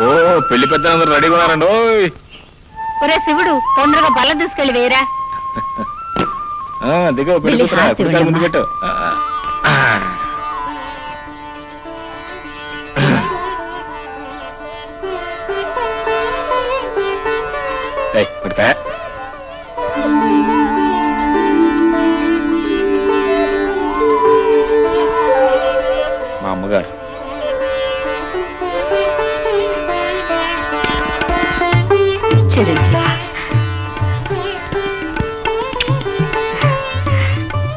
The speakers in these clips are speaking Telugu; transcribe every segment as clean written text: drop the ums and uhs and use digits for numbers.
ఓ పెళ్లి పెద్ద రెడీగా ఉన్నారండి. ఒరే శివుడు, తొందరగా బల్ల తీసుకెళ్ళి వేయరా. దిగో పెళ్లి ముందు పెట్టు. పెడతా మా అమ్మగారు.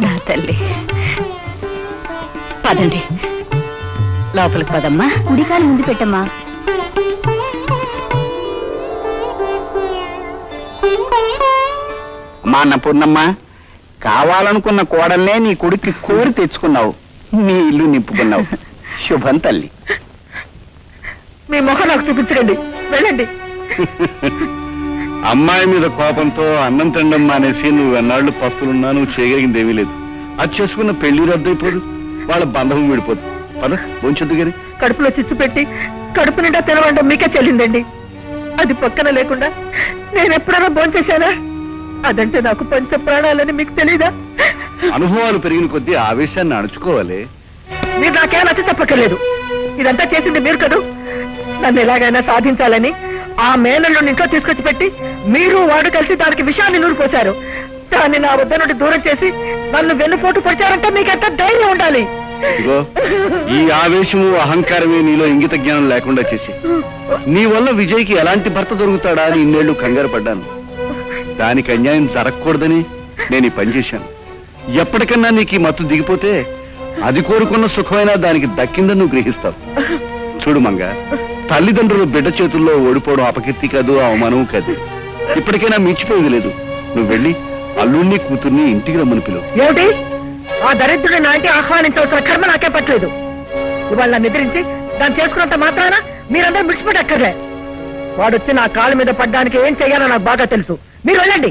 నా తల్లి పదండి, లోపలికి పదమ్మా. ఉడికాలు ముందు పెట్టమ్మా. అమ్మా అన్నపూర్ణమ్మ, కావాలనుకున్న కోడల్నే నీ కొడుక్కి కోరి తెచ్చుకున్నావు, నీ ఇల్లు నింపుకున్నావు. శుభం తల్లి. మీ మొహం నాకు చూపించండి, వెళ్ళండి. అమ్మాయి మీద కోపంతో అన్నం తినడం మానేసి నువ్వు ఎన్నాళ్ళు పస్తులున్నా నువ్వు చేయగలిగిందేమీ లేదు. అది చేసుకున్న పెళ్లి రద్దయిపోదు, వాళ్ళ బంధం విడిపోదు. పద భోంచొద్దు గారి. కడుపులో చిచ్చు పెట్టి కడుపు నిండా తినవండం మీకే చెల్లిందండి. అది పక్కన లేకుండా నేను ఎప్పుడైనా భోంచేశానా? అదంటే నాకు పంచ ప్రాణాలని మీకు తెలీదా? అనుభవాలు పెరిగిన కొద్దీ ఆవేశాన్ని అణుచుకోవాలి. మీరు నాకేం నచ్చ చెప్పక్కర్లేదు. ఇదంతా చేసింది మీరు కదూ. నన్ను ఎలాగైనా సాధించాలని ఆ మేనల్ని ఇంట్లో తీసుకొచ్చి పెట్టి మీరు వాడు కలిసి దానికి విషయాన్ని నూరిపోశారు. దాన్ని నా వద్ద నుండి దూరం చేసి నన్ను వెన్నుపోటు పొడిచారంటే మీకు ఎంత ధైర్యం ఉండాలి? ఇదిగో ఈ ఆవేశము అహంకారమే నీలో ఇంగిత జ్ఞానం లేకుండా చేసి నీ వల్ల విజయ్కి ఎలాంటి భర్త దొరుకుతాడా అని ఇన్నేళ్లు కంగారు పడ్డాను. దానికి అన్యాయం జరగకూడదని నేను ఈ పని చేశాను. ఎప్పటికన్నా నీకు ఈ మత్తు దిగిపోతే అది కోరుకున్న సుఖమైనా దానికి దక్కిందని నువ్వు గ్రహిస్తావు. చూడు మంగ, తల్లిదండ్రులు బిడ్డ చేతుల్లో ఓడిపోవడం అపకీర్తి కాదు, అవమానం కాదు. ఇప్పటికైనా మించిపోయేది లేదు. నువ్వు వెళ్ళి అల్లుణ్ణి కూతుర్ని ఇంటికి రమ్మని పిలువు. ఏమిటి? ఆ దరిద్రుడి నా ఇంటి ఆహ్వానించవలసిన కర్మ నాకే పట్టలేదు. ఇవాళ నన్ను ఎదిరించి దాన్ని చేసుకున్నంత మాత్రాన మీరందరూ మిడిచిపెట్టక్కర్లే. వాడొచ్చి నా కాళ్ళ మీద పడ్డానికి ఏం చెయ్యాలో నాకు బాగా తెలుసు. మీరు వెళ్ళండి.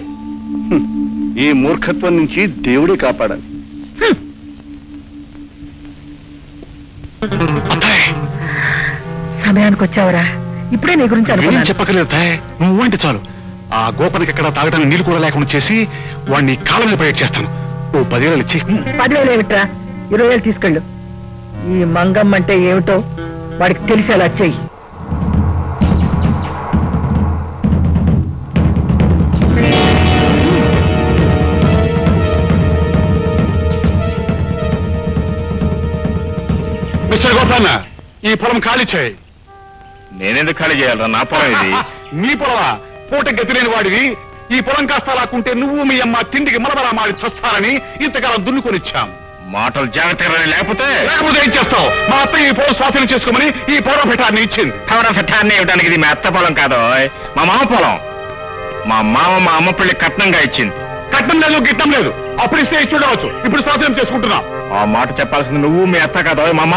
ఈ మూర్ఖత్వం నుంచి దేవుడే కాపాడాలి. సమయానికి వచ్చావరా? ఇప్పుడే నీ గురించి అనుకున్నాను. చెప్పకలేదు తాయ్, నువ్వు అంటే చాలు. ఆ గోపనికి ఎక్కడ తాగడానికి నీళ్ళు కూడా లేకుండా చేసి వాడిని కాళ్ళ మీద ప్రయోగ చేస్తాను. ఓ 10,000 ఇచ్చి. 10,000 ఏమిట్రా, 20,000 తీసుకెళ్ళు. ఈ మంగమ్మ అంటే ఏమిటో వాడికి తెలిసేలా చెయ్యి. మిస్టర్ గోపాన్న, ఈ పొలం ఖాళీ చేయి. నేనెందుకు ఖాళీ చేయాలరా? నా పొలం ఇది. నీ పొలమా? పూట గతి లేని వాడివి. ఈ పొలం కాస్త లాక్కుంటే నువ్వు మీ అమ్మ తిండికి మలబలా మాడి చస్తారని ఇంతకాలం దున్నుకొనిచ్చాం. మాటలు జాగ్రత్తగా లేకపోతే ఏం చేస్తావు? మా అత్త ఈ పొలం స్వాధీనం చేసుకోమని ఈ పౌర ఫెటాన్ని ఇచ్చింది. పౌర ఫెటాన్ని ఇవ్వడానికి ఇది మా అత్త పొలం కాదు, మా మామ పొలం. మా మామ మా అమ్మ పెళ్లి కట్నంగా ఇచ్చింది. కట్నం లేదు, గిట్టం లేదు. అప్పుడు ఇస్తే ఇచ్చి ఉండవచ్చు. ఇప్పుడు స్వాధీనం చేసుకుంటున్నాం. ఆ మాట చెప్పాల్సింది నువ్వు, మీ అత్త కాదు మామ.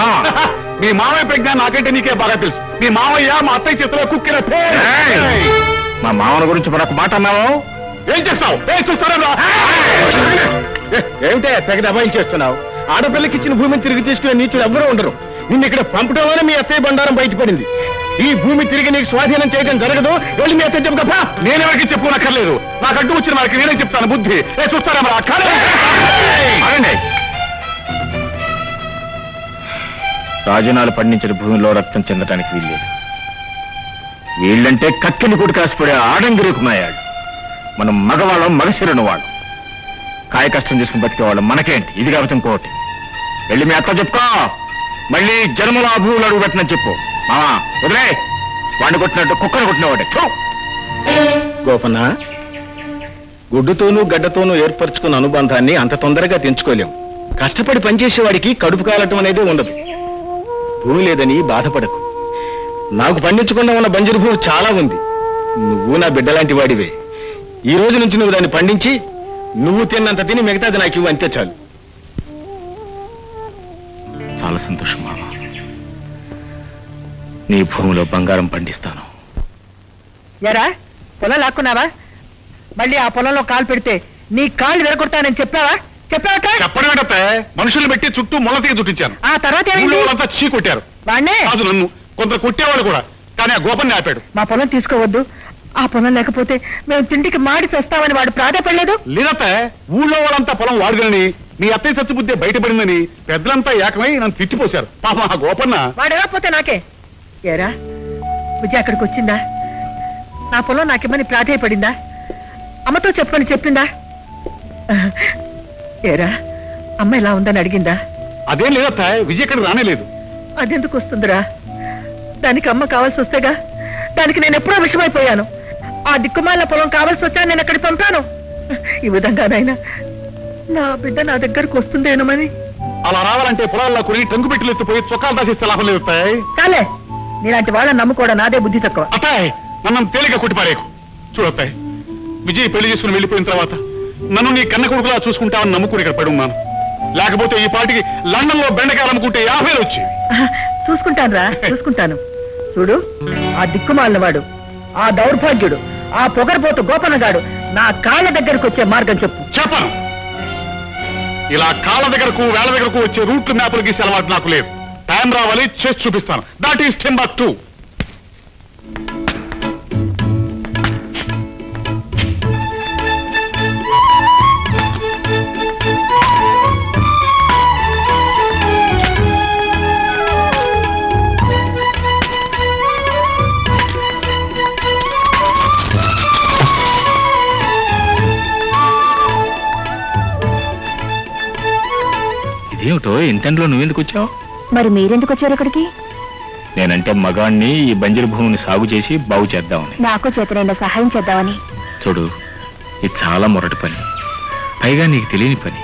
మీ మామయ్య ప్రజ్ఞ నాకంటే నీకే బాగా తెలుసు. మీ మామయ్య మా అత్తయ్య చేతిలో కుక్కిన మా మామల గురించి మరొక మాట అన్నావు. ఏం చేస్తావు? ఏం చూస్తారా? ఏమిటే తెగ దబాయించేస్తున్నావు? ఆడపిల్లకి ఇచ్చిన భూమిని తిరిగి తీసుకునే నీచులు ఎవ్వరూ ఉండరు. నిన్ను ఇక్కడ పంపడం వల్ల మీ అత్తయ్య బండారం బయటపడింది. ఈ భూమి తిరిగి నీకు స్వాధీనం చేయడం జరగదు. వెళ్ళి మీ అత్తయ్య చెప్పు తప్ప నేనెవరికి చెప్పుకోనక్కర్లేదు. నాకు అడ్డు వచ్చిన వారికి నేనే చెప్తాను బుద్ధి. చూస్తారా మరి అక్కడ రాజనాలు పండించిన భూమిలో రక్తం చెందడానికి వీల్లేదు. వీళ్ళంటే కత్తిని కూడా కాసిపడే ఆడంగిరికున్నాయాడు. మనం మగవాళ్ళం, మగశిరను వాళ్ళు. కాయ కష్టం చేసుకుని బతికేవాళ్ళం. మనకేంటి ఇది కాబట్టి ఇంకోటి. వెళ్ళి మీ అత్త చెప్పుకో. మళ్ళీ జన్మలో ఆ భూములు అడుగు పెట్టినని చెప్పు. మామా వదిలే, వాడిని కొట్టినట్టు కుక్కను కొట్టినవాడే. గోపన్న, గుడ్డుతోనూ గడ్డతోనూ ఏర్పరచుకున్న అనుబంధాన్ని అంత తొందరగా తెంచుకోలేం. కష్టపడి పనిచేసేవాడికి కడుపు కాలటం అనేది ఉండదు. భూమి లేదని బాధపడకు. నాకు పండించకుండా ఉన్న బంజరు భూమి చాలా ఉంది. నువ్వు నా బిడ్డలాంటి వాడివే. ఈ రోజు నుంచి నువ్వు దాన్ని పండించి నువ్వు తిన్నంత తిని మిగతాది నాకు ఇవ్వు, అంతే చాలు. చాలా సంతోషం మామ. నీ భూమిలో బంగారం పండిస్తాను. ఎరా పొలం లాక్కున్నావా? మళ్ళీ ఆ పొలంలో కాలు పెడితే నీ కాళ్ళు విరగొడతానని చెప్పావా? చెప్పడం ఏంటంటే మనుషులు పెట్టి చుట్టూ మొలతీగ చుట్టించాను. ఆ తర్వాత చీ కొట్టారు. వాడినే కాదు నన్ను, కొందరు కొట్టేవాళ్ళు కూడా. కానీ ఆ గోపన్ని ఆపాడు. మా పొలం తీసుకోవద్దు, ఆ పొలం లేకపోతే మేము తిండికి మాడి చేస్తామని వాడు ప్రాధాపడలేదు. లేదత్త, ఊళ్ళో వాళ్ళంతా పొలం వాడుదని నీ అత్తయ్య సత్తుబుద్ధి బయటపడిందని పెద్దలంతా ఏకమై నన్ను తిట్టిపోశారు. పాప ఆ గోపన్న వాడు ఎవరిపోతే నాకే. ఏరా విజయ అక్కడికి వచ్చిందా? నా పొలం నాకేమని ప్రాధాయపడిందా? అమ్మతో చెప్పని చెప్పిందా? ఏరా అమ్మ ఎలా ఉందని అడిగిందా? అదేం లేదత్త, విజయ్ ఇక్కడ రానేలేదు. అదెందుకు వస్తుందిరా? దానికి అమ్మ కావాల్సి వస్తేగా. దానికి నేను ఎప్పుడో విషమైపోయాను. ఆ దిక్కుమాల పొలం కావాల్సి వచ్చా నేను అక్కడికి పంపాను. ఈ విధంగానైనా నా బిడ్డ నా దగ్గరకు వస్తుందేనమని. అలా రావాలంటే పొలాల్లో కొన్ని టంగు పెట్టిలు ఎత్తిపోయి చొక్కాలు దాచిస్తే లాభం లేదు. చాలే, నీలాంటి వాళ్ళని నమ్ముకోవడం నాదే బుద్ధి తక్కువ. అత్తాయ్, నన్ను తేలిక కొట్టిపారేకు. చూడత్తాయ్, విజయ్ పెళ్లి చేసుకుని వెళ్ళిపోయిన తర్వాత నన్ను నీ కన్న కొడుకులా చూసుకుంటావని నమ్ముకుని ఇక్కడ పడి ఉన్నాను. లేకపోతే ఈ పాటికి లండన్ లో బెండకాయలు అమ్ముకుంటే 50 వచ్చేవి. చూసుకుంటాను రా, చూసుకుంటాను. చూడు, ఆ దిక్కుమాలినవాడు, ఆ దౌర్భాగ్యుడు, ఆ పొగరబోతు గోపనగాడు నా కాళ్ళ దగ్గరకు వచ్చే మార్గం చెప్పు. చెప్పను. ఇలా కాళ్ళ దగ్గరకు వేళ దగ్గరకు వచ్చే రూట్లు మ్యాపులు గీసే అలవాటు నాకు లేదు. టైం రావాలి, చేసి చూపిస్తాను. That is Timbuktu. ఏమిటో ఇంటెంట్లో నువ్వెందుకు వచ్చావు? మరి మీరెందుకు వచ్చారు ఇక్కడికి? నేనంటే మగాణ్ణి ఈ బంజరు భూమిని సాగు చేసి బాగు చేద్దామని. నాకు చేతనైన సహాయం చేద్దామని. చూడు, ఇది చాలా మొరటి పని, పైగా నీకు తెలియని పని.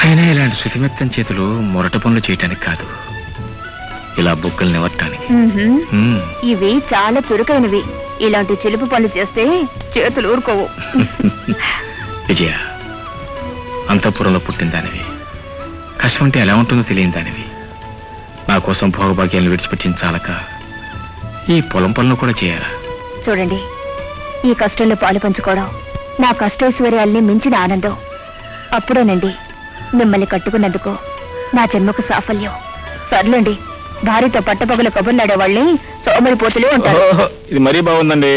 అయినా ఇలాంటి శుతిమెత్తం చేతులు మొరట పనులు చేయటానికి కాదు, ఇలా బుక్కలు నివరటానికి. ఇవి చాలా చురుకైనవి. ఇలాంటి చిలుపు పనులు చేస్తే చేతులు ఊరుకోవు. విజయ, అంతఃపురంలో పుట్టిన దానివి, కష్టం అంటే ఎలా ఉంటుందో తెలియని దానివి. నా కోసం భోగభాగ్యాలను విడిచిపెట్టిన చాలక ఈ పొలం పనులు కూడా చేయాలా? చూడండి, ఈ కష్టంలో పాలు పంచుకోవడం నా కష్టైశ్వర్యాల్ని మించిన ఆనందం. అప్పుడేనండి మిమ్మల్ని కట్టుకున్నందుకు నా జన్మకు సాఫల్యం. సర్లేండి, భార్యతో పట్టపగల కబుర్లాడేవాళ్ళని సోమరిపోతులే ఉంటారు. ఇది మరీ బాగుందండి.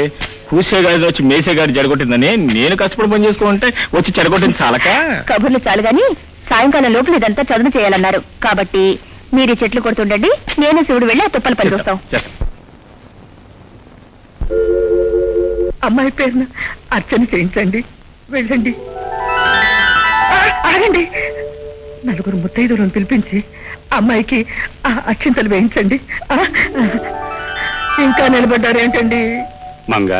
కూసేగాడి వచ్చి మేసేగాడి జడగొట్టిందని నేను కష్టపడి పని చేసుకోమంటే వచ్చి చెడగొట్టింది చాలక. కబుర్లు చాలు గాని సాయంకాలం లోపల ఇదంతా చదువు చేయాలన్నారు. కాబట్టి మీరు చెట్లు కొడుతుండండి, నేను శివుడు వెళ్ళి ఆ తుప్పలు పని చూస్తాం. అమ్మాయి పేరున అర్చన చేయించండి, వెళ్ళండి. ఆగండి, నలుగురు ముత్తైదులను పిలిపించి అమ్మాయికి అక్షింతలు వేయించండి. ఇంకా నిలబడ్డారేంటండి? మంగ,